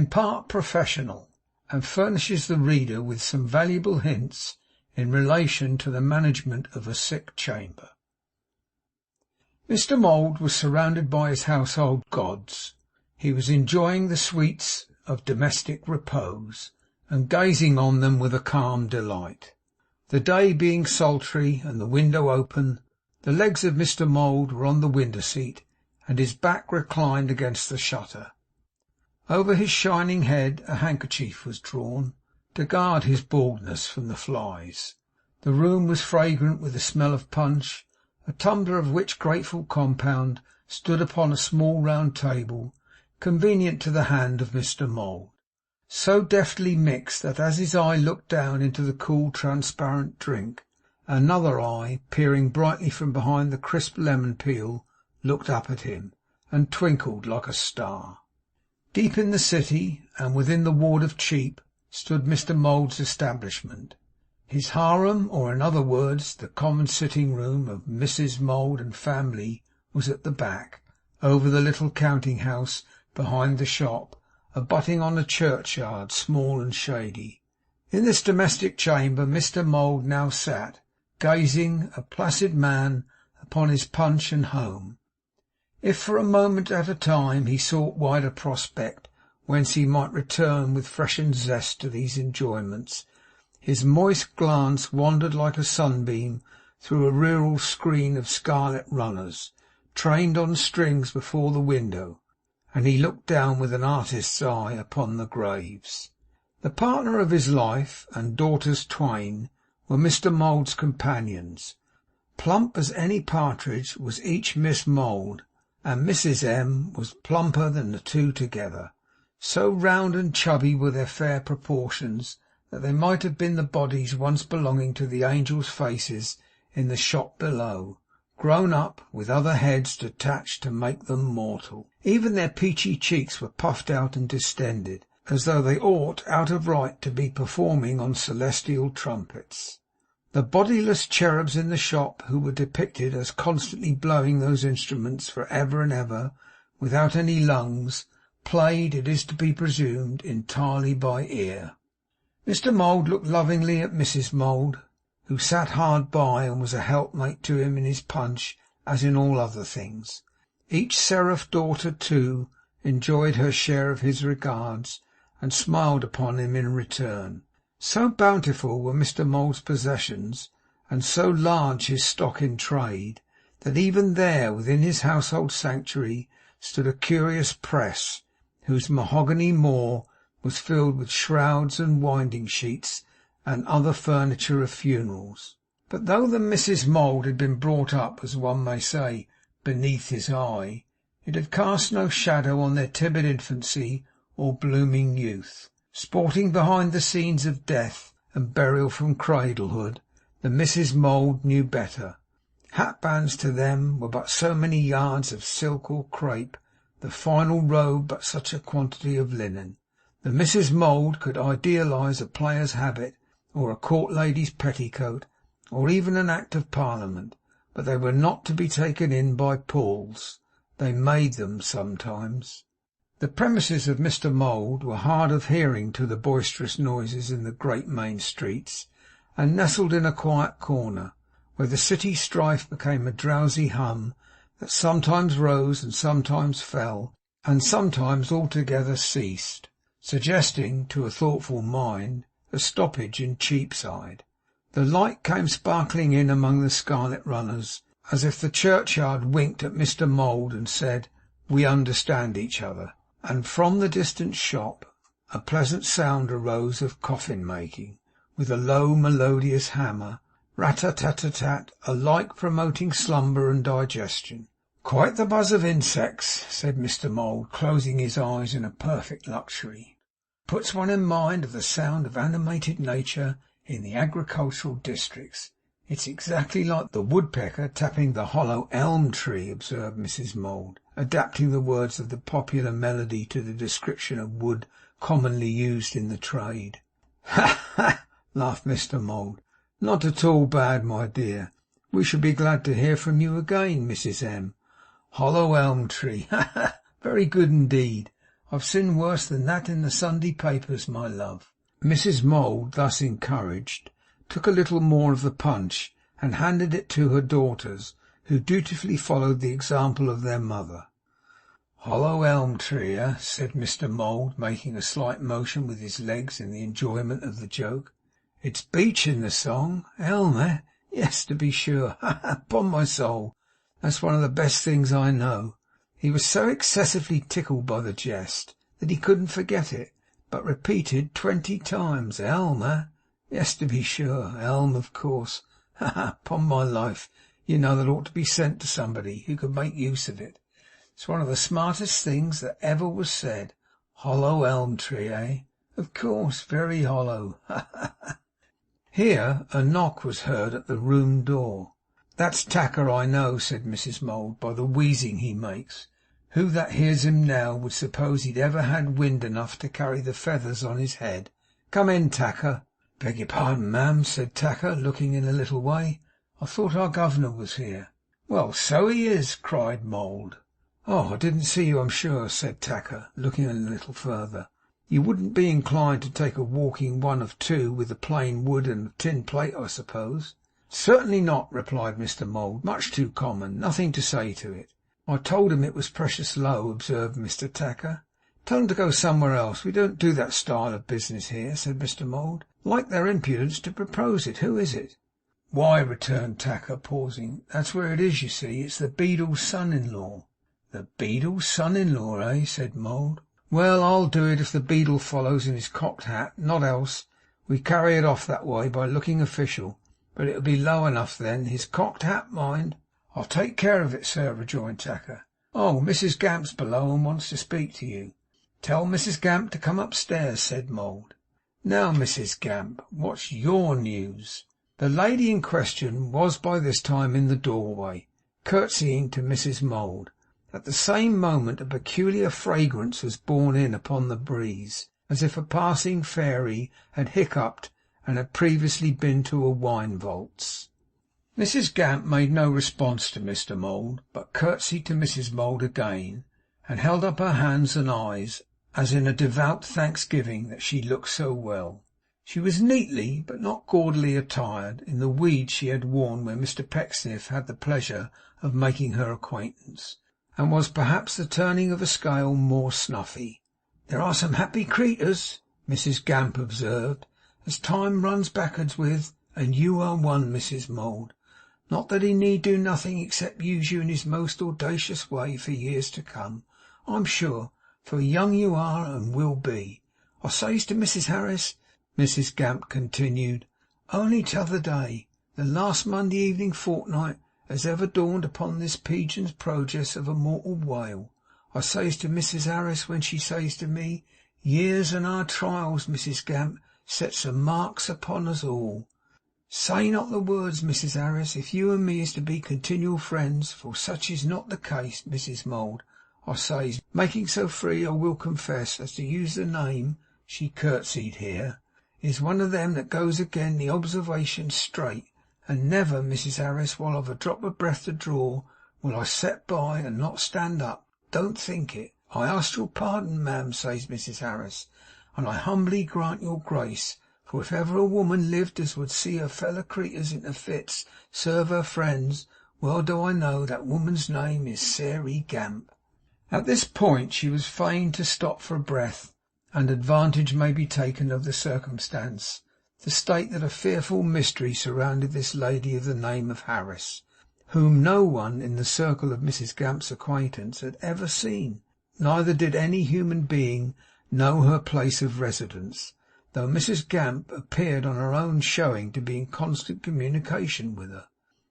in part professional, and furnishes the reader with some valuable hints in relation to the management of a sick chamber. Mr. Mould was surrounded by his household gods. He was enjoying the sweets of domestic repose, and gazing on them with a calm delight. The day being sultry and the window open, the legs of Mr. Mould were on the window seat, and his back reclined against the shutter. Over his shining head a handkerchief was drawn, to guard his baldness from the flies. The room was fragrant with the smell of punch, a tumbler of which grateful compound stood upon a small round table, convenient to the hand of Mr. Mould, so deftly mixed that as his eye looked down into the cool transparent drink, another eye, peering brightly from behind the crisp lemon peel, looked up at him, and twinkled like a star. Deep in the city, and within the ward of Cheap, stood Mr. Mould's establishment. His harem, or in other words, the common sitting room of Mrs. Mould and family, was at the back, over the little counting house behind the shop, abutting on a churchyard, small and shady. In this domestic chamber Mr. Mould now sat, gazing, a placid man, upon his punch and home. If for a moment at a time he sought wider prospect, whence he might return with freshened zest to these enjoyments, his moist glance wandered like a sunbeam through a rural screen of scarlet runners, trained on strings before the window, and he looked down with an artist's eye upon the graves. The partner of his life, and daughters twain, were Mr. Mould's companions. Plump as any partridge was each Miss Mould, and Mrs. M. was plumper than the two together. So round and chubby were their fair proportions, that they might have been the bodies once belonging to the angels' faces in the shop below, grown up, with other heads detached to make them mortal. Even their peachy cheeks were puffed out and distended, as though they ought, out of right, to be performing on celestial trumpets. The bodiless cherubs in the shop, who were depicted as constantly blowing those instruments for ever and ever, without any lungs, played, it is to be presumed, entirely by ear. Mr. Mould looked lovingly at Mrs. Mould, who sat hard by, and was a helpmate to him in his punch as in all other things. Each seraph daughter, too, enjoyed her share of his regards, and smiled upon him in return. So bountiful were Mr. Mould's possessions, and so large his stock in trade, that even there, within his household sanctuary, stood a curious press, whose mahogany moor was filled with shrouds and winding sheets and other furniture of funerals. But though the Mrs. Mould had been brought up, as one may say, beneath his eye, it had cast no shadow on their timid infancy or blooming youth. Sporting behind the scenes of death and burial from cradlehood, the Mrs. Mould knew better. Hatbands to them were but so many yards of silk or crape, the final robe but such a quantity of linen. The Mrs. Mould could idealise a player's habit, or a court lady's petticoat, or even an Act of Parliament, but they were not to be taken in by Pauls. They made them sometimes. The premises of Mr. Mould were hard of hearing to the boisterous noises in the great main streets, and nestled in a quiet corner, where the city strife became a drowsy hum that sometimes rose and sometimes fell, and sometimes altogether ceased, suggesting to a thoughtful mind a stoppage in Cheapside. The light came sparkling in among the scarlet runners, as if the churchyard winked at Mr. Mould and said, "We understand each other." And from the distant shop a pleasant sound arose of coffin making, with a low melodious hammer, rat-a-tat-a-tat, alike promoting slumber and digestion. "Quite the buzz of insects," said Mr. Mould, closing his eyes in a perfect luxury. "Puts one in mind of the sound of animated nature in the agricultural districts. It's exactly like the woodpecker tapping the hollow elm tree," observed Mrs. Mould, adapting the words of the popular melody to the description of wood commonly used in the trade. "Ha, ha!" laughed Mr. Mould. "Not at all bad, my dear. We shall be glad to hear from you again, Mrs. M. Hollow elm tree. Ha, ha! Very good indeed. I've seen worse than that in the Sunday papers, my love.' Mrs Mould, thus encouraged, took a little more of the punch, and handed it to her daughters, who dutifully followed the example of their mother. 'Hollow elm tree, eh?' said Mr Mould, making a slight motion with his legs in the enjoyment of the joke. 'It's beech in the song. Elm, eh? Yes, to be sure. Ha, ha! Upon my soul, that's one of the best things I know.' He was so excessively tickled by the jest that he couldn't forget it, but repeated 20 times, 'Elm, eh? Yes, to be sure. Elm, of course. Ha, ha! Upon my life, you know, that ought to be sent to somebody who could make use of it. It's one of the smartest things that ever was said. Hollow elm tree, eh? Of course, very hollow. Ha, ha, ha!' Here a knock was heard at the room door. 'That's Tacker, I know,' said Mrs Mould, 'by the wheezing he makes. Who that hears him now would suppose he'd ever had wind enough to carry the feathers on his head? Come in, Tacker.' 'Beg your pardon, ma'am,' said Tacker, looking in a little way. 'I thought our governor was here.' 'Well, so he is!' cried Mould. 'Oh, I didn't see you, I'm sure,' said Tacker, looking a little further. 'You wouldn't be inclined to take a walking one of two with the plain wood and tin plate, I suppose?' 'Certainly not,' replied Mr Mould. 'Much too common. Nothing to say to it.' 'I told him it was precious low,' observed Mr Tacker. 'Tell him to go somewhere else. We don't do that style of business here,' said Mr Mould. 'Like their impudence to propose it. Who is it?' 'Why,' returned Tacker, pausing, 'that's where it is, you see. It's the beadle's son-in-law.' 'The beadle's son-in-law, eh?' said Mould. 'Well, I'll do it if the beadle follows in his cocked hat. Not else. We carry it off that way, by looking official. But it'll be low enough then. His cocked hat, mind.' 'I'll take care of it, sir,' rejoined Tacker. 'Oh, Mrs Gamp's below, and wants to speak to you.' 'Tell Mrs Gamp to come upstairs,' said Mould. 'Now, Mrs Gamp, what's YOUR news?' The lady in question was by this time in the doorway, curtsying to Mrs Mould. At the same moment a peculiar fragrance was borne in upon the breeze, as if a passing fairy had hiccuped and had previously been to a wine vaults. Mrs Gamp made no response to Mr Mould, but curtsied to Mrs Mould again, and held up her hands and eyes, as in a devout thanksgiving that she looked so well. She was neatly, but not gaudily attired, in the weeds she had worn when Mr Pecksniff had the pleasure of making her acquaintance, and was perhaps the turning of a scale more snuffy. 'There are some happy creeturs,' Mrs Gamp observed, 'as time runs backwards with, and you are one, Mrs Mould. Not that he need do nothing except use you in his most audacious way for years to come, I'm sure, for young you are and will be. I says to Mrs Harris,' Mrs Gamp continued, 'only t'other day, the last Monday evening fortnight as ever dawned upon this Pigeon's progress of a mortal whale, I says to Mrs Harris when she says to me, "Years and our trials, Mrs Gamp, set some marks upon us all. Say not the words, Mrs Harris, if you and me is to be continual friends, for such is not the case, Mrs Mould," I says, making so free, I will confess, as to use the name,' she curtsied here, 'is one of them that goes again the observation straight, and never, Mrs Harris, while I've a drop of breath to draw, will I set by and not stand up. Don't think it.' 'I ask your pardon, ma'am,' says Mrs Harris, 'and I humbly grant your grace. For if ever a woman lived as would see her feller creeturs into fits, serve her friends, well do I know that woman's name is Sairey Gamp.' At this point she was fain to stop for breath, and advantage may be taken of the circumstance to state that a fearful mystery surrounded this lady of the name of Harris, whom no one in the circle of Mrs Gamp's acquaintance had ever seen. Neither did any human being know her place of residence, though Mrs Gamp appeared on her own showing to be in constant communication with her.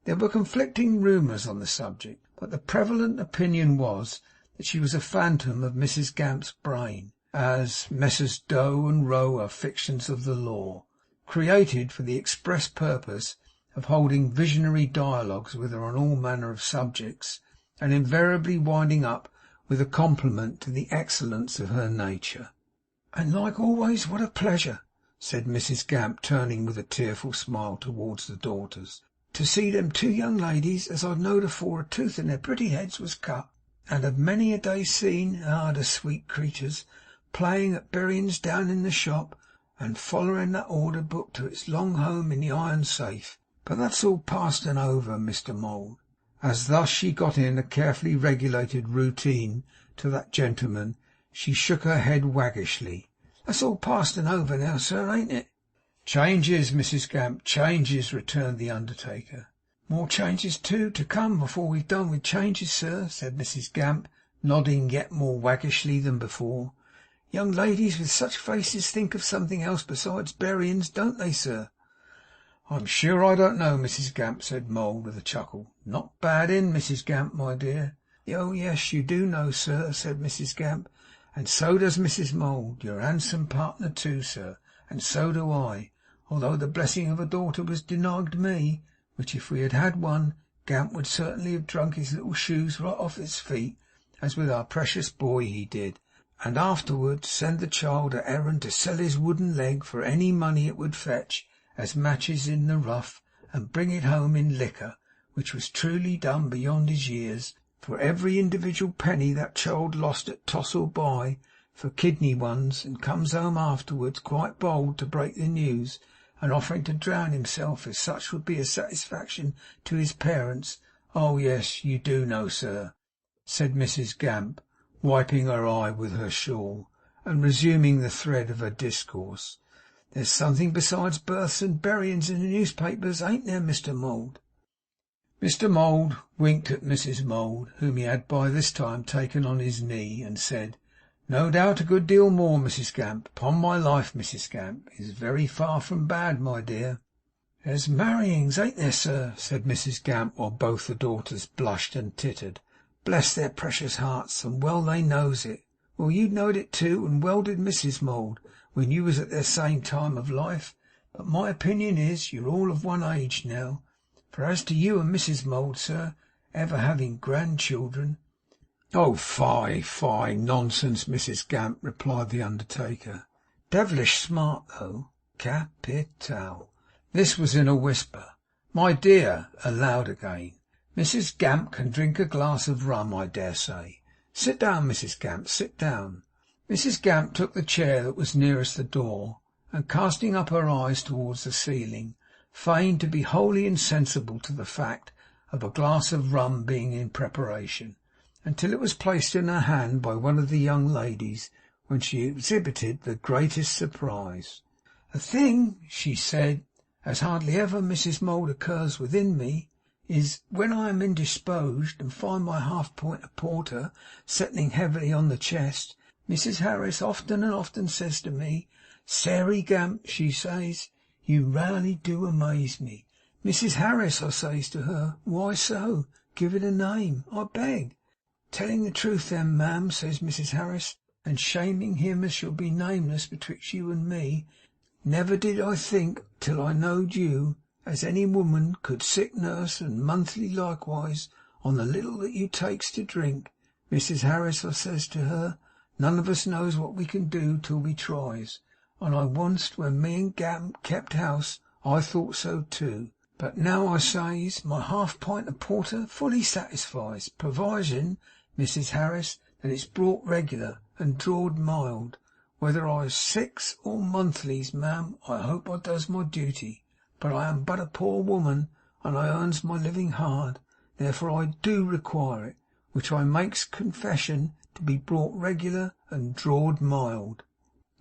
There were conflicting rumours on the subject, but the prevalent opinion was that she was a phantom of Mrs Gamp's brain, as Messrs Doe and Roe are fictions of the law, created for the express purpose of holding visionary dialogues with her on all manner of subjects, and invariably winding up with a compliment to the excellence of her nature. 'And like always, what a pleasure,' said Mrs Gamp, turning with a tearful smile towards the daughters, 'to see them two young ladies as I know'd afore a tooth in their pretty heads was cut. and have many a day seen, the sweet creeturs, playing at berryins down in the shop, and follering that order book to its long home in the iron safe. But that's all past and over, Mr Mould,' as thus she got in a carefully regulated routine to that gentleman. She shook her head waggishly. 'That's all past and over now, sir, ain't it?' 'Changes, Mrs Gamp, changes,' returned the undertaker. 'More changes, too, to come before we've done with changes, sir,' said Mrs Gamp, nodding yet more waggishly than before. 'Young ladies with such faces think of something else besides berryins, don't they, sir?' 'I'm sure I don't know, Mrs Gamp,' said Mould with a chuckle. 'Not bad in, Mrs Gamp, my dear.' 'Oh yes, you do know, sir,' said Mrs Gamp. 'And so does Mrs Mould, your handsome partner too, sir. And so do I, although the blessing of a daughter was denied me, which if we had had one, Gamp would certainly have drunk his little shoes right off his feet, as with our precious boy he did, and afterwards send the child a errand to sell his wooden leg for any money it would fetch, as matches in the rough, and bring it home in liquor, which was truly done beyond his years, for every individual penny that child lost at toss or buy for kidney ones, and comes home afterwards quite bold to break the news, and offering to drown himself if such would be a satisfaction to his parents. Oh yes, you do know, sir,' said Mrs Gamp, wiping her eye with her shawl, and resuming the thread of her discourse. 'There's something besides births and berryins in the newspapers, ain't there, Mr Mould?' Mr Mould winked at Mrs Mould, whom he had by this time taken on his knee, and said, 'No doubt a good deal more, Mrs Gamp. Upon my life, Mrs Gamp is very far from bad, my dear.' 'There's marryings, ain't there, sir?' said Mrs Gamp, while both the daughters blushed and tittered. 'Bless their precious hearts, and well they knows it. Well, you knowed it too, and well did Mrs Mould, when you was at their same time of life. But my opinion is, you're all of one age now. For as to you and Mrs Mould, sir, ever having grandchildren—' 'Oh fie, fie, nonsense, Mrs Gamp,' replied the undertaker. 'Devilish smart though. Capital!' This was in a whisper. 'My dear,' aloud again, 'Mrs Gamp can drink a glass of rum, I dare say. Sit down, Mrs Gamp, sit down.' Mrs Gamp took the chair that was nearest the door, and casting up her eyes towards the ceiling, feigned to be wholly insensible to the fact of a glass of rum being in preparation, until it was placed in her hand by one of the young ladies, when she exhibited the greatest surprise. 'A thing,' she said, 'as hardly ever, Mrs Mould, occurs within me, is, when I am indisposed, and find my half pint of porter settling heavily on the chest, Mrs Harris often and often says to me, "Sairey Gamp," she says, "you raly do amaze me." "Mrs Harris," I says to her, "why so? Give it a name, I beg." "Telling the truth then, ma'am," says Mrs Harris, "and shaming him as shall be nameless betwixt you and me, never did I think, till I knowed you, as any woman could sick nurse and monthly likewise on the little that you takes to drink. Mrs Harris," I says to her, "none of us knows what we can do till we tries, and I once when me and Gamp kept house I thought so too. But now," I says, "my half pint of porter fully satisfies, provisin', Mrs Harris, that it's brought regular and drawed mild. Whether I's sicks or monthlies, ma'am, I hope I does my duty. But I am but a poor woman, and I earns my living hard. Therefore I do require it, which I makes confession, to be brought regular and drawed mild."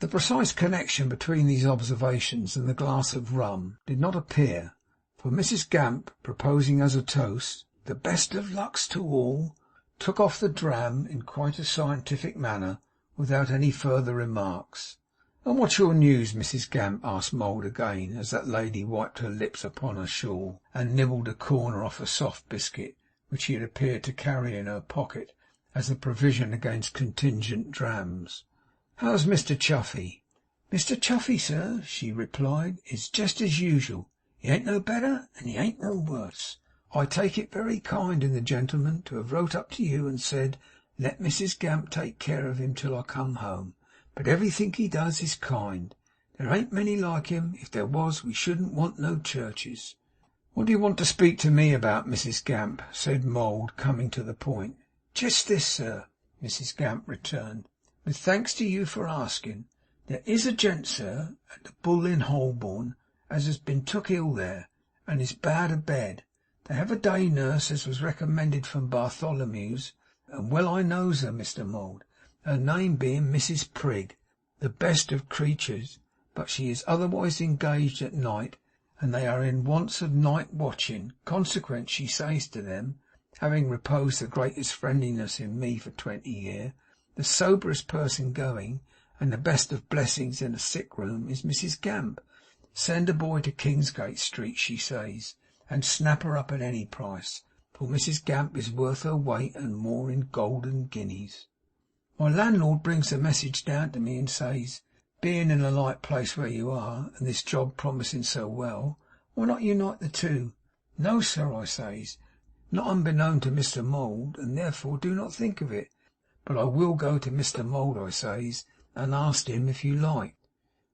The precise connection between these observations and the glass of rum did not appear, for Mrs Gamp, proposing as a toast, "The best of lucks to all," took off the dram in quite a scientific manner, without any further remarks. "And what's your news, Mrs Gamp?" asked Mould again, as that lady wiped her lips upon her shawl, and nibbled a corner off a soft biscuit which she had appeared to carry in her pocket as a provision against contingent drams. "How's Mr Chuffey?" "Mr Chuffey, sir," she replied, "is jest as usual. He ain't no better, and he ain't no worse. I take it very kind in the gentleman to have wrote up to you and said, let Mrs Gamp take care of him till I come home. But everything he does is kind. There ain't many like him. If there was, we shouldn't want no churches." "What do you want to speak to me about, Mrs Gamp?" said Mould, coming to the point. 'Just this, sir,' Mrs Gamp returned, 'with thanks to you for asking. There is a gent, sir, at the Bull in Holborn, as has been took ill there, and is bad abed. They have a day nurse as was recommended from Bartholomew's, and well I knows her, Mr Mould, her name being Mrs Prigg, the best of creatures, but she is otherwise engaged at night, and they are in wants of night watching. Consequent, she says to them, having reposed the greatest friendliness in me for 20 year, the soberest person going, and the best of blessings in a sick room, is Mrs Gamp. Send a boy to Kingsgate Street, she says, and snap her up at any price, for Mrs Gamp is worth her weight and more in golden guineas. My landlord brings the message down to me and says, being in a like place where you are, and this job promising so well, why not unite the two? No, sir, I says, not unbeknown to Mr Mould, and therefore do not think of it. But I will go to Mr Mould, I says, and ask him if you like.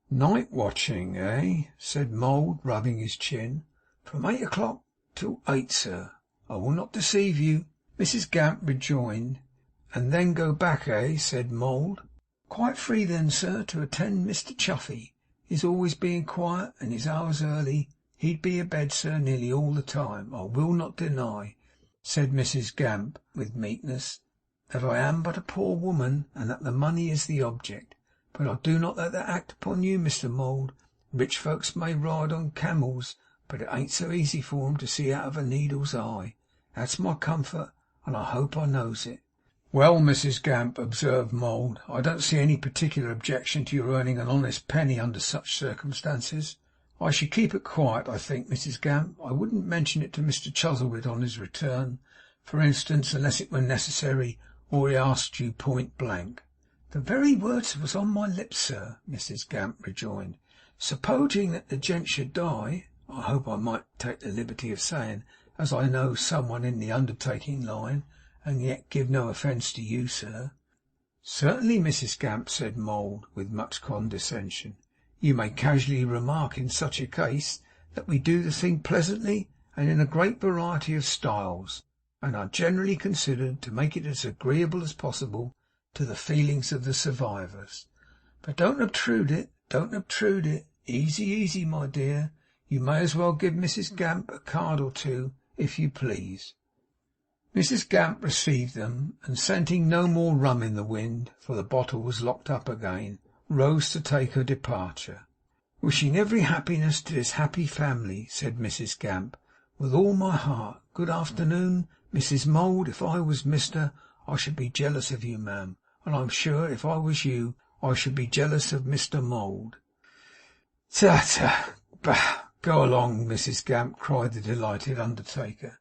Night watching, eh? Said Mould, rubbing his chin. From 8 o'clock till 8, sir. I will not deceive you, Mrs Gamp rejoined. And then go back, eh? Said Mould. Quite free then, sir, to attend Mr Chuffey. His always being quiet, and his hours early. He'd be abed, sir, nearly all the time. I will not deny, said Mrs Gamp, with meekness, that I am but a poor woman, and that the money is the object. But I do not let that act upon you, Mr Mould. Rich folks may ride on camels, but it ain't so easy for 'em to see out of a needle's eye. That's my comfort, and I hope I knows it. Well, Mrs Gamp, observed Mould, I don't see any particular objection to your earning an honest penny under such circumstances. I should keep it quiet, I think, Mrs Gamp. I wouldn't mention it to Mr Chuzzlewit on his return, for instance, unless it were necessary, or he asked you point blank. The very words was on my lips, sir, Mrs Gamp rejoined. Supposing that the gent should die, I hope I might take the liberty of saying, as I know someone in the undertaking line, and yet give no offence to you, sir. Certainly, Mrs Gamp, said Mould, with much condescension. You may casually remark in such a case that we do the thing pleasantly and in a great variety of styles, and are generally considered to make it as agreeable as possible to the feelings of the survivors. But don't obtrude it, don't obtrude it. Easy, easy, my dear. You may as well give Mrs Gamp a card or two, if you please. Mrs Gamp received them, and scenting no more rum in the wind, for the bottle was locked up again, rose to take her departure. Wishing every happiness to this happy family, said Mrs Gamp, with all my heart. Good afternoon, Mrs Mould. If I was Mr, I should be jealous of you, ma'am, and I'm sure if I was you, I should be jealous of Mr Mould. Ta! Bah! Go along, Mrs Gamp, cried the delighted undertaker.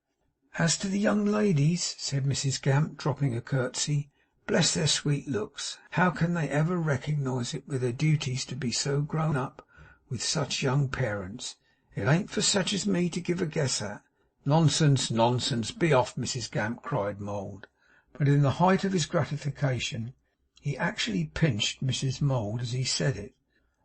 As to the young ladies, said Mrs Gamp, dropping a curtsey, bless their sweet looks, how can they ever recognise it with their duties to be so grown up with such young parents? It ain't for such as me to give a guess at. Nonsense, nonsense. Be off, Mrs Gamp, cried Mould. But in the height of his gratification, he actually pinched Mrs Mould as he said it.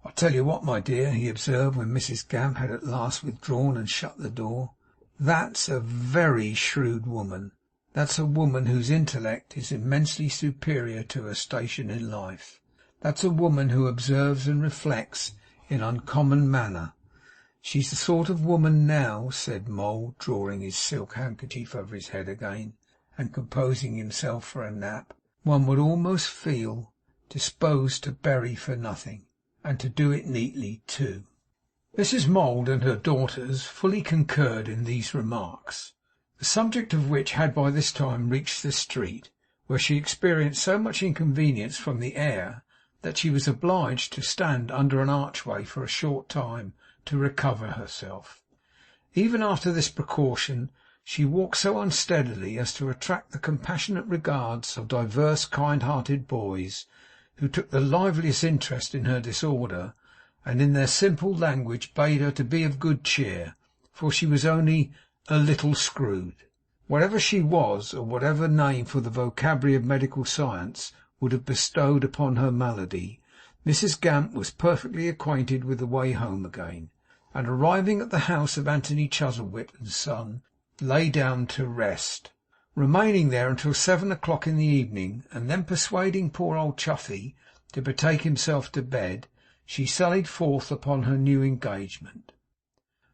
I'll tell you what, my dear, he observed, when Mrs Gamp had at last withdrawn and shut the door. That's a very shrewd woman. That's a woman whose intellect is immensely superior to her station in life. That's a woman who observes and reflects in uncommon manner. She's the sort of woman now, said Mould, drawing his silk handkerchief over his head again, and composing himself for a nap, one would almost feel disposed to bury for nothing, and to do it neatly too. Mrs Mould and her daughters fully concurred in these remarks, the subject of which had by this time reached the street, where she experienced so much inconvenience from the air that she was obliged to stand under an archway for a short time to recover herself. Even after this precaution, she walked so unsteadily as to attract the compassionate regards of divers kind-hearted boys, who took the liveliest interest in her disorder, and in their simple language bade her to be of good cheer, for she was only a little screwed. Whatever she was, or whatever name for the vocabulary of medical science would have bestowed upon her malady, Mrs Gamp was perfectly acquainted with the way home again, and arriving at the house of Anthony Chuzzlewit and Son, lay down to rest. Remaining there until 7 o'clock in the evening, and then persuading poor old Chuffey to betake himself to bed, she sallied forth upon her new engagement.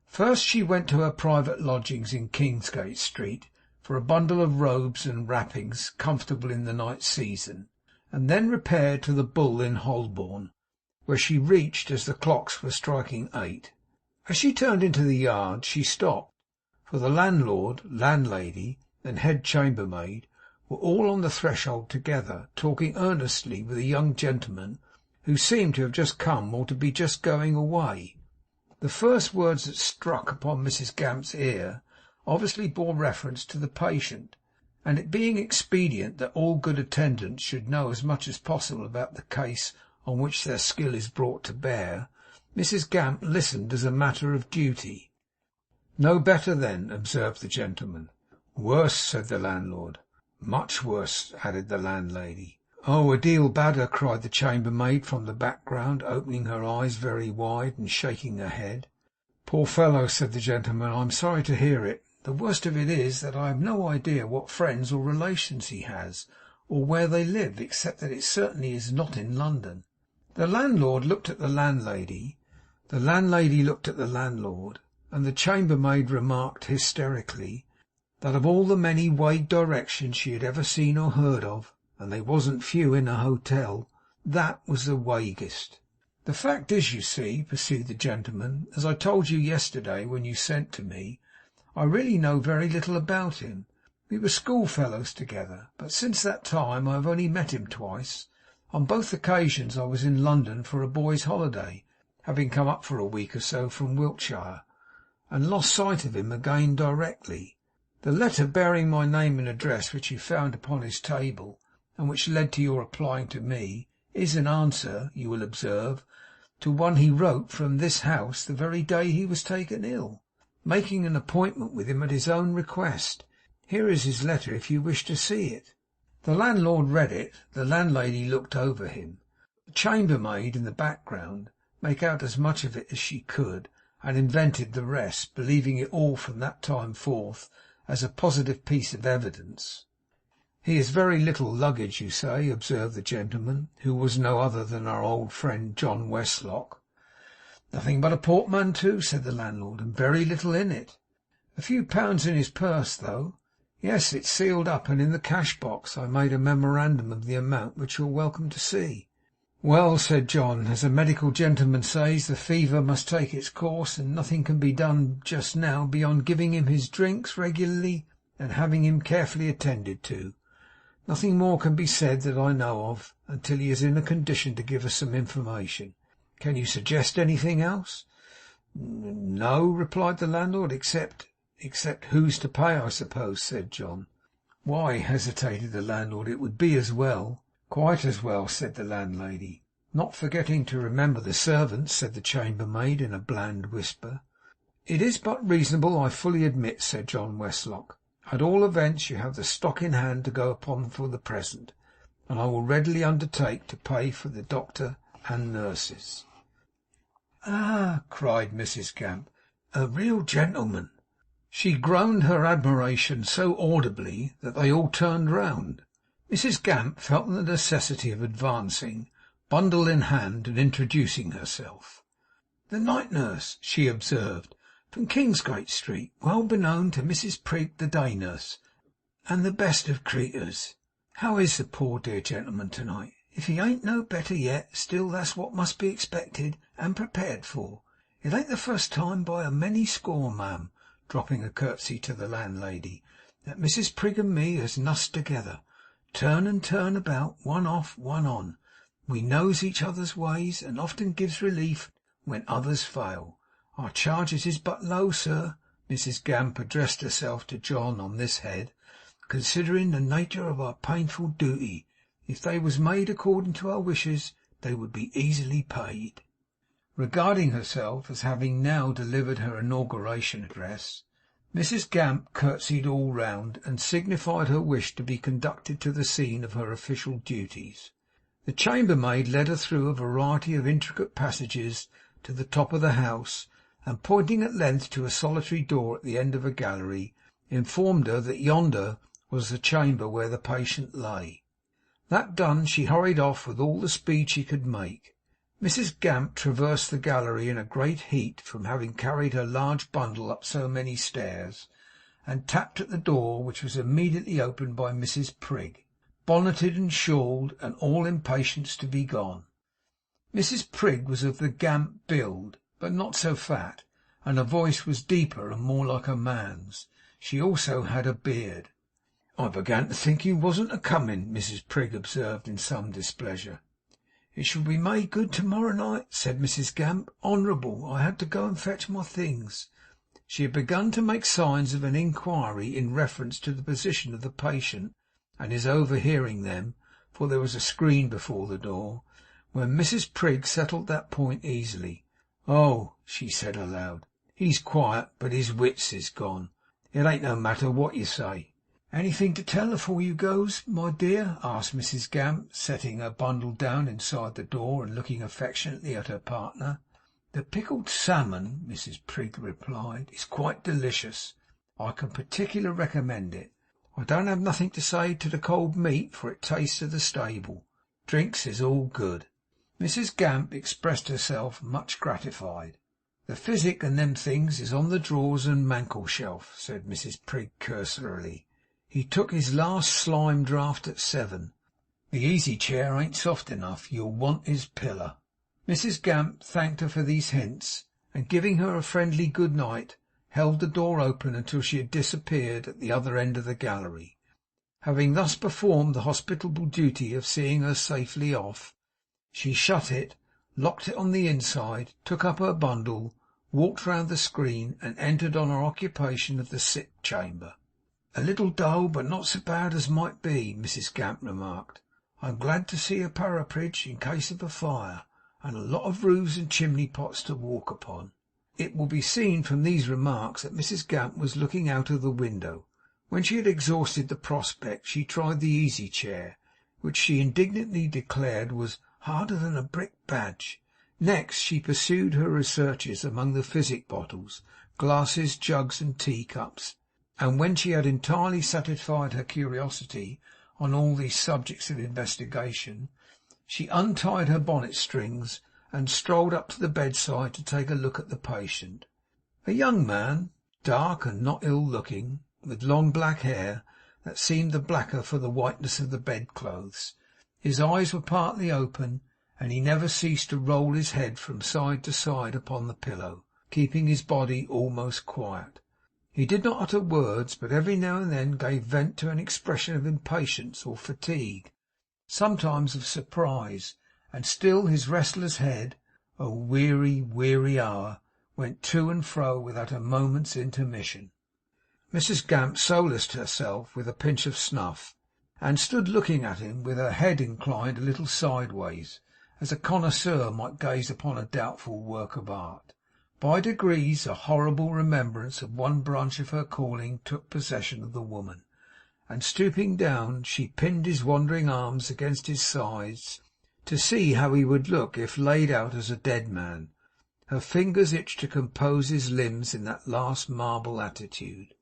First she went to her private lodgings in Kingsgate Street for a bundle of robes and wrappings comfortable in the night season, and then repaired to the Bull in Holborn, where she reached as the clocks were striking 8. As she turned into the yard she stopped, for the landlord, landlady, and head chambermaid were all on the threshold together, talking earnestly with a young gentleman who seemed to have just come or to be just going away. The first words that struck upon Mrs Gamp's ear obviously bore reference to the patient, and it being expedient that all good attendants should know as much as possible about the case on which their skill is brought to bear, Mrs Gamp listened as a matter of duty. "No better, then?" observed the gentleman. "Worse," said the landlord. "Much worse," added the landlady. "Oh, a deal badder," cried the chambermaid from the background, opening her eyes very wide and shaking her head. "Poor fellow," said the gentleman, "I am sorry to hear it. The worst of it is that I have no idea what friends or relations he has, or where they live, except that it certainly is not in London." The landlord looked at the landlady, the landlady looked at the landlord, and the chambermaid remarked hysterically that of all the many vague directions she had ever seen or heard of, and they wasn't few in a hotel, that was the vaguest. "The fact is, you see," pursued the gentleman, "as I told you yesterday when you sent to me, I really know very little about him. We were schoolfellows together, but since that time I have only met him twice. On both occasions I was in London for a boy's holiday, having come up for a week or so from Wiltshire, and lost sight of him again directly. The letter bearing my name and address which you found upon his table, and which led to your applying to me, is an answer, you will observe, to one he wrote from this house the very day he was taken ill, making an appointment with him at his own request. Here is his letter, if you wish to see it." The landlord read it. The landlady looked over him. The chambermaid in the background made out as much of it as she could, and invented the rest, believing it all from that time forth as a positive piece of evidence. "He has very little luggage, you say," observed the gentleman, who was no other than our old friend John Westlock. "Nothing but a portmanteau," said the landlord, "and very little in it. A few pounds in his purse, though. Yes, it's sealed up and in the cash box. I made a memorandum of the amount, which you're welcome to see." "Well," said John, "as a medical gentleman says, the fever must take its course, and nothing can be done just now beyond giving him his drinks regularly and having him carefully attended to. Nothing more can be said that I know of, until he is in a condition to give us some information. Can you suggest anything else?" "No," replied the landlord, except who's to pay, I suppose," said John. "Why," hesitated the landlord, "it would be as well." "Quite as well," said the landlady. "Not forgetting to remember the servants," said the chambermaid in a bland whisper. "It is but reasonable, I fully admit," said John Westlock. "At all events you have the stock in hand to go upon for the present, and I will readily undertake to pay for the doctor and nurses." "Ah!" cried Mrs Gamp. "A real gentleman!" She groaned her admiration so audibly that they all turned round. Mrs Gamp felt the necessity of advancing, bundle in hand, and introducing herself. "The night nurse," she observed, "from Kingsgate Street, well beknown to Mrs Prig the day nurse, and the best of creeturs. How is the poor dear gentleman to-night? If he ain't no better yet, still that's what must be expected and prepared for. It ain't the first time by a many score, ma'am," dropping a curtsey to the landlady, "that Mrs Prig and me has nussed together. Turn and turn about, one off, one on. We knows each other's ways, and often gives relief when others fail. Our charges is but low, sir," Mrs Gamp addressed herself to John on this head, "considering the natur of our painful dooty. If they was made according to our wishes, they would be easily paid." Regarding herself as having now delivered her inauguration address, Mrs Gamp curtsied all round, and signified her wish to be conducted to the scene of her official duties. The chambermaid led her through a variety of intricate passages to the top of the house, and pointing at length to a solitary door at the end of a gallery, informed her that yonder was the chamber where the patient lay. That done, she hurried off with all the speed she could make. Mrs Gamp traversed the gallery in a great heat from having carried her large bundle up so many stairs, and tapped at the door, which was immediately opened by Mrs Prig, bonneted and shawled, and all impatience to be gone. Mrs Prig was of the Gamp build, but not so fat, and her voice was deeper and more like a man's. She also had a beard. "I began to think you wasn't a coming," Mrs Prig observed in some displeasure. "It shall be made good to-morrow night," said Mrs Gamp. "Honourable, I had to go and fetch my things." She had begun to make signs of an inquiry in reference to the position of the patient and his overhearing them, for there was a screen before the door, when Mrs Prig settled that point easily. "Oh!" she said aloud, "he's quiet, but his wits is gone. It ain't no matter what you say." "Anything to tell afore you goes, my dear?" asked Mrs Gamp, setting her bundle down inside the door and looking affectionately at her partner. "The pickled salmon," Mrs Prig replied, "is quite delicious. I can particular recommend it. I don't have nothing to say to the cold meat, for it tastes of the stable. Drinks is all good." Mrs Gamp expressed herself much gratified. "The physic and them things is on the drawers and mantle shelf," said Mrs Prig cursorily. "He took his last slime draught at 7. The easy chair ain't soft enough. You'll want his pillow." Mrs Gamp thanked her for these hints, and giving her a friendly good night, held the door open until she had disappeared at the other end of the gallery. Having thus performed the hospitable duty of seeing her safely off, she shut it, locked it on the inside, took up her bundle, walked round the screen, and entered on her occupation of the sick chamber. "A little dull, but not so bad as might be," Mrs Gamp remarked. "I'm glad to see a parapridge in case of a fire, and a lot of roofs and chimney pots to walk upon." It will be seen from these remarks that Mrs Gamp was looking out of the window. When she had exhausted the prospect, she tried the easy chair, which she indignantly declared was harder than a brick badge. Next, she pursued her researches among the physic bottles, glasses, jugs, and teacups; and when she had entirely satisfied her curiosity on all these subjects of investigation, she untied her bonnet strings and strolled up to the bedside to take a look at the patient. A young man, dark and not ill looking, with long black hair that seemed the blacker for the whiteness of the bedclothes. His eyes were partly open, and he never ceased to roll his head from side to side upon the pillow, keeping his body almost quiet. He did not utter words, but every now and then gave vent to an expression of impatience or fatigue, sometimes of surprise, and still his restless head, O weary, weary hour, went to and fro without a moment's intermission. Mrs Gamp solaced herself with a pinch of snuff, and stood looking at him with her head inclined a little sideways, as a connoisseur might gaze upon a doubtful work of art. By degrees a horrible remembrance of one branch of her calling took possession of the woman, and stooping down, she pinned his wandering arms against his sides to see how he would look if laid out as a dead man. Her fingers itched to compose his limbs in that last marble attitude.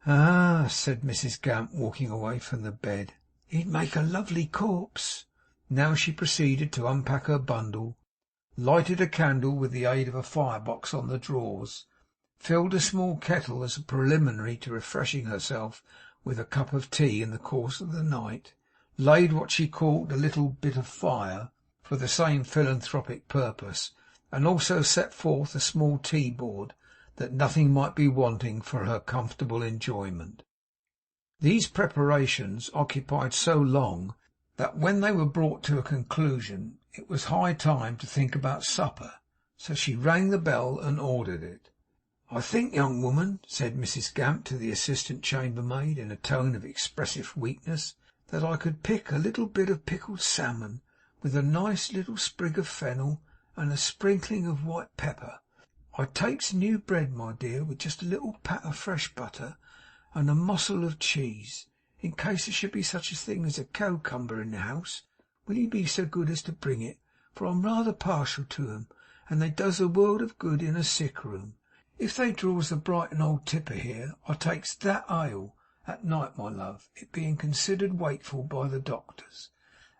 "Ah!" said Mrs Gamp, walking away from the bed, "he'd make a lovely corpse." Now she proceeded to unpack her bundle, lighted a candle with the aid of a firebox on the drawers, filled a small kettle as a preliminary to refreshing herself with a cup of tea in the course of the night, laid what she called a little bit of fire for the same philanthropic purpose, and also set forth a small tea board, that nothing might be wanting for her comfortable enjoyment. These preparations occupied so long that when they were brought to a conclusion, it was high time to think about supper. So she rang the bell and ordered it. "I think, young woman," said Mrs Gamp to the assistant chambermaid, in a tone of expressive weakness, "that I could pick a little bit of pickled salmon, with a nice little sprig of fennel, and a sprinkling of white pepper. I takes new bread, my dear, with just a little pat of fresh butter, and a mossel of cheese. In case there should be such a thing as a cowcumber in the house, will you be so good as to bring it? For I'm rather partial to 'em, and they does a world of good in a sick room. If they draws the Brighton Old Tipper here, I takes that ale, at night, my love, it being considered wakeful by the doctors.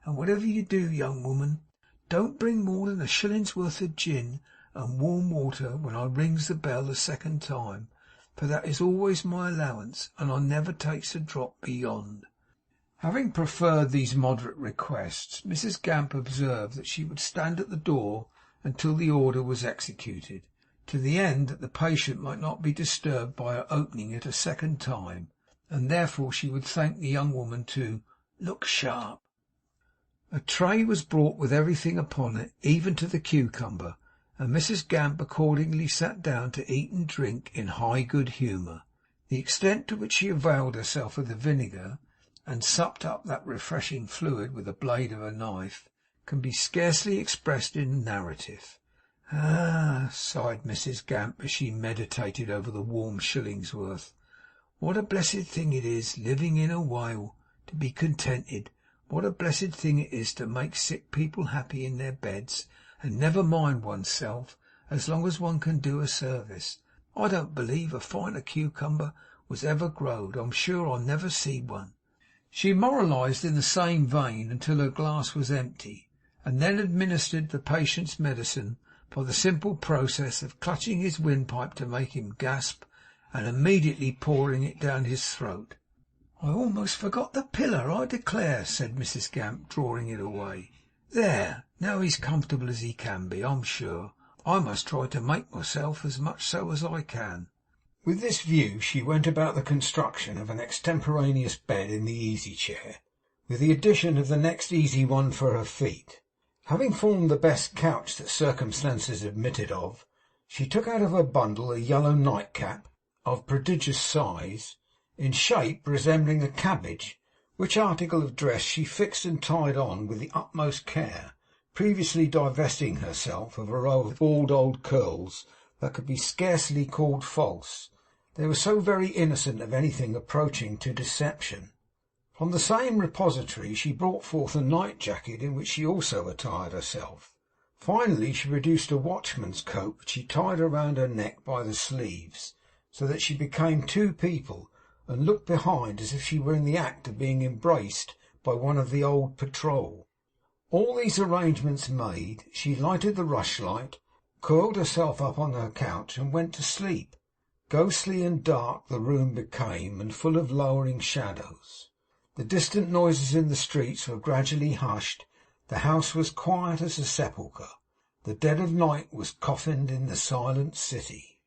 And whatever you do, young woman, don't bring more than a shilling's worth of gin and warm water when I rings the bell the second time, for that is always my allowance, and I never takes a drop beyond.' Having preferred these moderate requests, Mrs Gamp observed that she would stand at the door until the order was executed, to the end that the patient might not be disturbed by her opening it a second time, and therefore she would thank the young woman to 'look sharp.' A tray was brought with everything upon it, even to the cucumber, and Mrs Gamp accordingly sat down to eat and drink in high good humour. The extent to which she availed herself of the vinegar, and supped up that refreshing fluid with the blade of a knife, can be scarcely expressed in narrative. 'Ah!' sighed Mrs Gamp, as she meditated over the warm shilling's worth. 'What a blessed thing it is, living in a wale, to be contented! What a blessed thing it is to make sick people happy in their beds, and never mind one's self, as long as one can do a service! I don't believe a finer cucumber was ever growed. I'm sure I never seed one.' She moralised in the same vein until her glass was empty, and then administered the patient's medicine by the simple process of clutching his windpipe to make him gasp, and immediately pouring it down his throat. 'I almost forgot the pillar, I declare,' said Mrs Gamp, drawing it away. 'There! Now he's comfortable as he can be, I'm sure. I must try to make myself as much so as I can.' With this view she went about the construction of an extemporaneous bed in the easy chair, with the addition of the next easy one for her feet. Having formed the best couch that circumstances admitted of, she took out of her bundle a yellow nightcap of prodigious size, in shape resembling a cabbage, which article of dress she fixed and tied on with the utmost care, previously divesting herself of a row of bald old curls that could be scarcely called false. They were so very innocent of anything approaching to deception. From the same repository she brought forth a night jacket, in which she also attired herself. Finally she produced a watchman's coat, which she tied around her neck by the sleeves, so that she became two people, and looked behind as if she were in the act of being embraced by one of the old patrol. All these arrangements made, she lighted the rushlight, curled herself up on her couch, and went to sleep. Ghostly and dark the room became, and full of lowering shadows. The distant noises in the streets were gradually hushed. The house was quiet as a sepulchre. The dead of night was coffined in the silent city.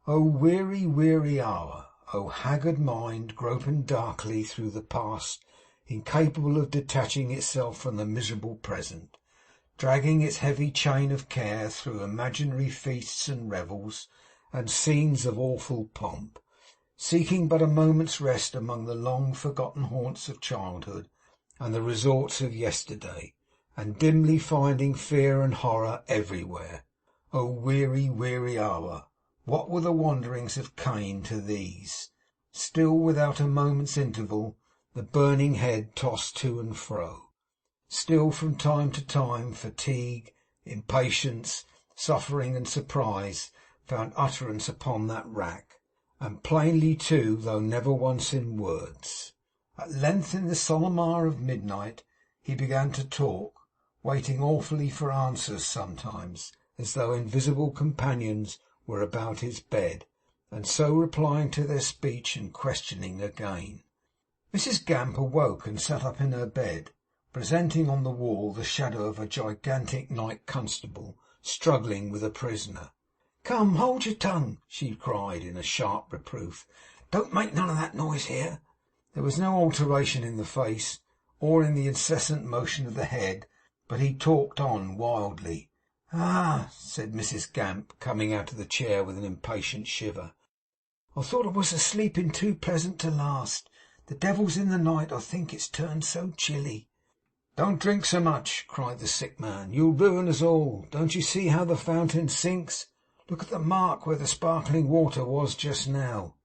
O weary, weary hour! O haggard mind, groping darkly through the past, incapable of detaching itself from the miserable present, dragging its heavy chain of care through imaginary feasts and revels, and scenes of awful pomp, seeking but a moment's rest among the long forgotten haunts of childhood and the resorts of yesterday, and dimly finding fear and horror everywhere. O weary, weary hour! What were the wanderings of Cain to these? Still, without a moment's interval, the burning head tossed to and fro. Still, from time to time, fatigue, impatience, suffering, and surprise found utterance upon that rack, and plainly too, though never once in words. At length, in the solemn hour of midnight, he began to talk, waiting awfully for answers sometimes, as though invisible companions were about his bed, and so replying to their speech and questioning again. Mrs Gamp awoke and sat up in her bed, presenting on the wall the shadow of a gigantic night constable struggling with a prisoner. 'Come, hold your tongue!' she cried in a sharp reproof. 'Don't make none of that noise here.' There was no alteration in the face, or in the incessant motion of the head, but he talked on wildly. 'Ah!' said Mrs Gamp, coming out of the chair with an impatient shiver. 'I thought I was a-sleeping too pleasant to last. The devil's in the night, I think it's turned so chilly.' 'Don't drink so much,' cried the sick man. 'You'll ruin us all. Don't you see how the fountain sinks? Look at the mark where the sparkling water was just now.'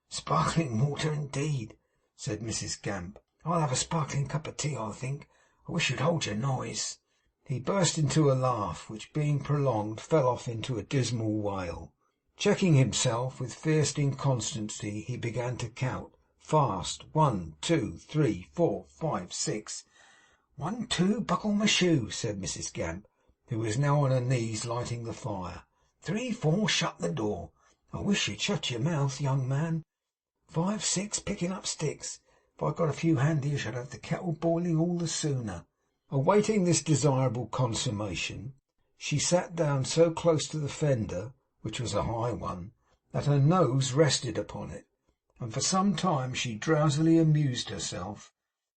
'Sparkling water, indeed,' said Mrs Gamp. 'I'll have a sparkling cup of tea, I think. I wish you'd hold your noise.' He burst into a laugh, which, being prolonged, fell off into a dismal wail. Checking himself with fierce inconstancy, he began to count Fast. 1, 2, 3, 4, 5, 6. 1, 2, buckle my shoe, said Mrs Gamp, who was now on her knees lighting the fire. 3, 4, shut the door. I wish you'd shut your mouth, young man. 5, 6, picking up sticks. If I'd got a few handy, I should have the kettle boiling all the sooner. Awaiting this desirable consummation, she sat down so close to the fender, which was a high one, that her nose rested upon it, and for some time she drowsily amused herself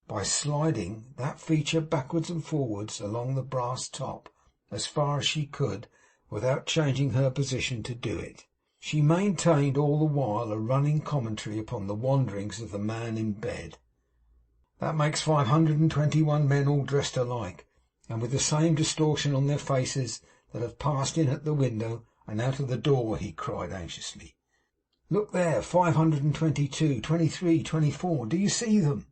by sliding that feature backwards and forwards along the brass top as far as she could without changing her position to do it. She maintained all the while a running commentary upon the wanderings of the man in bed. That makes 521 men all dressed alike, and with the same distortion on their faces that have passed in at the window and out of the door, he cried anxiously. Look there, 522, 23, 24. Do you see them?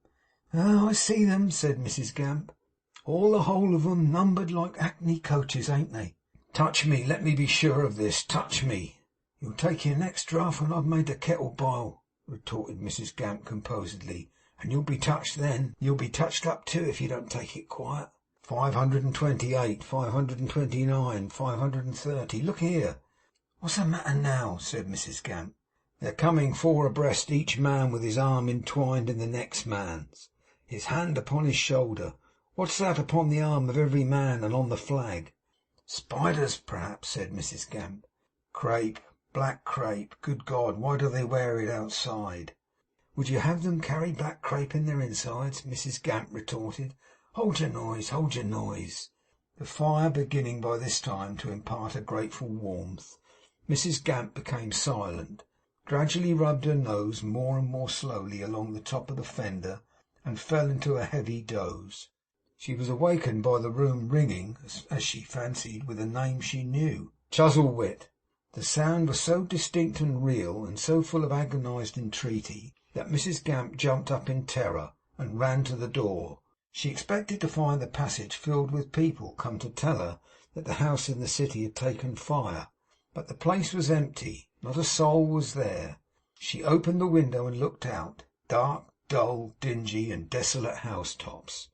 Oh, I see them, said Mrs Gamp. All the whole of 'em numbered like hackney coaches, ain't they? Touch me, let me be sure of this. Touch me. You'll take your next draught when I've made the kettle boil, retorted Mrs Gamp composedly, and you'll be touched then. You'll be touched up too if you don't take it quiet. 528, 529, 530. Look here. What's the matter now? Said Mrs Gamp. They're coming four abreast, each man with his arm entwined in the next man's, his hand upon his shoulder. What's that upon the arm of every man and on the flag? Spiders, perhaps, said Mrs Gamp. Crape, black crape. Good God, why do they wear it outside? Would you have them carry black crape in their insides? Mrs Gamp retorted. Hold your noise, hold your noise. The fire beginning by this time to impart a grateful warmth, Mrs Gamp became silent, gradually rubbed her nose more and more slowly along the top of the fender, and fell into a heavy doze. She was awakened by the room ringing, as she fancied, with a name she knew. Chuzzlewit. The sound was so distinct and real, and so full of agonized entreaty, that Mrs Gamp jumped up in terror, and ran to the door. She expected to find the passage filled with people come to tell her that the house in the city had taken fire, but the place was empty. Not a soul was there. She opened the window and looked out. Dark, dull, dingy, and desolate housetops.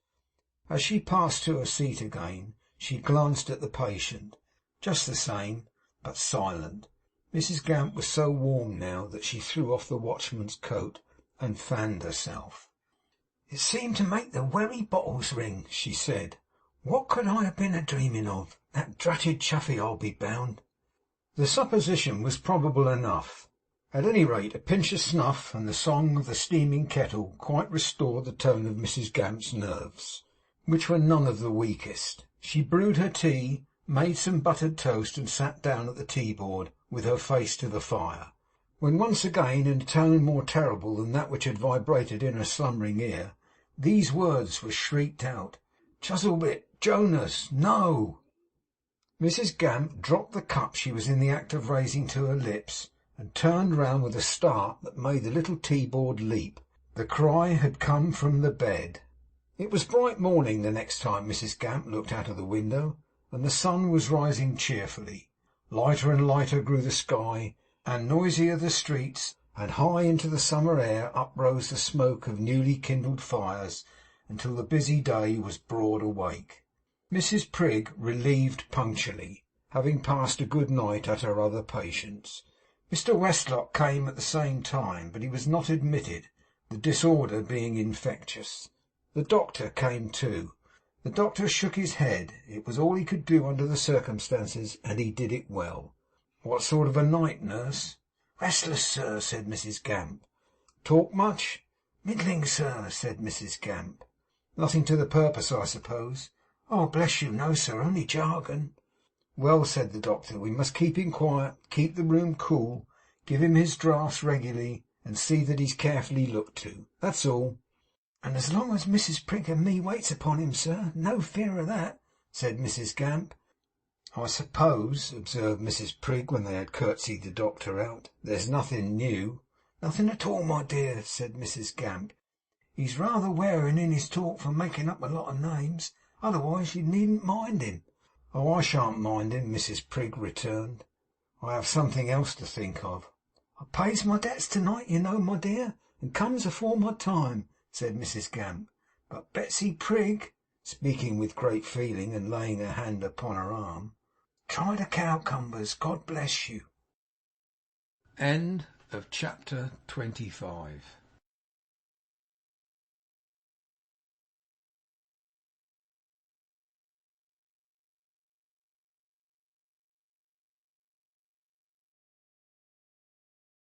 As she passed to her seat again, she glanced at the patient. Just the same, but silent. Mrs Gamp was so warm now that she threw off the watchman's coat and fanned herself. It seemed to make the wery bottles ring, she said. What could I have been a-dreaming of? That dratted Chuffey, I'll be bound. The supposition was probable enough. At any rate, a pinch of snuff and the song of the steaming kettle quite restored the tone of Mrs Gamp's nerves, which were none of the weakest. She brewed her tea, made some buttered toast, and sat down at the tea-board with her face to the fire, when once again, in a tone more terrible than that which had vibrated in her slumbering ear, these words were shrieked out. Chuzzlewit, Jonas, no! Mrs Gamp dropped the cup she was in the act of raising to her lips, and turned round with a start that made the little tea-board leap. The cry had come from the bed. It was bright morning the next time Mrs Gamp looked out of the window, and the sun was rising cheerfully. Lighter and lighter grew the sky, and noisier the streets, and high into the summer air uprose the smoke of newly kindled fires, until the busy day was broad awake. Mrs Prig relieved punctually, having passed a good night at her other patients. Mr Westlock came at the same time, but he was not admitted, the disorder being infectious. The doctor came too. The doctor shook his head. It was all he could do under the circumstances, and he did it well. What sort of a night, nurse? Restless, sir, said Mrs Gamp. Talk much? Middling, sir, said Mrs Gamp. Nothing to the purpose, I suppose? Oh, bless you, no, sir, only jargon. Well, said the doctor, we must keep him quiet, keep the room cool, give him his draughts regularly, and see that he's carefully looked to. That's all. And as long as Mrs Prig and me waits upon him, sir, no fear of that, said Mrs Gamp. I suppose, observed Mrs Prig, when they had curtsied the doctor out, there's nothing new. Nothing at all, my dear, said Mrs Gamp. He's rather wearing in his talk for making up a lot of names. Otherwise you needn't mind him. Oh, I shan't mind him, Mrs Prig returned. I have something else to think of. I pays my debts to-night, you know, my dear, and comes afore my time,' said Mrs Gamp. 'But Betsey Prig,' speaking with great feeling, and laying her hand upon her arm, 'try the cowcumbers. God bless you!' End of chapter 25.